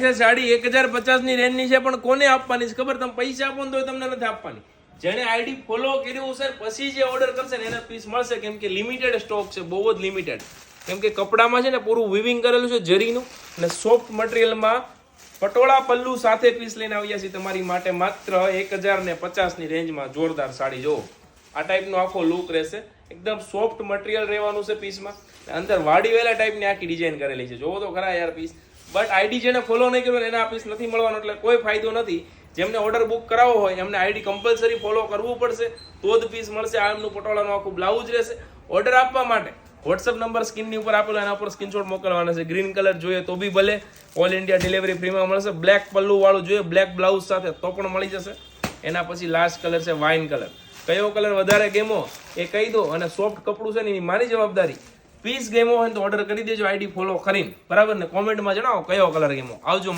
સાડી 1050 ની રેન્જ ની છે, પણ કોને આપવાની છે ખબર? તમે પૈસા આપો ને તો તમને નથી આપવાની. જેને આઈડી ફોલો કર્યું છે પછી જે ઓર્ડર કરશે ને એને પીસ મળશે, કેમ કે લિમિટેડ સ્ટોક છે, બહુ જ લિમિટેડ. કેમ કે કપડામાં છે ને પૂરું વિવિંગ કરેલું છે જરીનું, અને સોફ્ટ મટીરિયલમાં પટોળા પલ્લુ સાથે પીસ લઈને આવ્યા છે તમારી માટે માત્ર 1050 ની રેન્જમાં. જોરદાર સાડી જો આ ટાઈપનો આખો લુક રહેશે, એકદમ સોફ્ટ મટીરિયલ રહેવાનું છે પીસમાં. અંદર વાડી વેલા ટાઈપની આખી ડિઝાઇન કરેલી છે, જોવો તો ખરા યાર પીસ. બટ આઈડી જેને ફોલો નહીં કર્યો એને આ પીસ નથી મળવાનો, એટલે કોઈ ફાયદો નથી. જેમને ઓર્ડર બુક કરાવવો હોય એમને આઈડી કમ્પલસરી ફોલો કરવું પડશે તો જ પીસ મળશે. આ એમનું પટોળાનું આખું બ્લાઉઝ રહેશે. ઓર્ડર આપવા માટે વોટ્સઅપ નંબર સ્ક્રીનની ઉપર આપેલો, એના ઉપર સ્ક્રીનશોટ મોકલવાના છે. ગ્રીન કલર જોઈએ તો બી ભલે, ઓલ ઇન્ડિયા ડિલિવરી ફ્રીમાં મળશે. બ્લેક પલ્લુ વાળું જોઈએ બ્લેક બ્લાઉઝ સાથે તો પણ મળી જશે. એના પછી લાસ્ટ કલર છે વાઇન કલર. કયો કલર વધારે ગેમો એ કહી દો, અને સોફ્ટ કપડું છે ને એની મારી જવાબદારી. પીસ ગેમો હોય તો ઓર્ડર કરી દેજો આઈડી ફોલો કરીને, બરાબર ને? કોમેન્ટમાં જણાવો કયો કલર ગેમો. આવજો.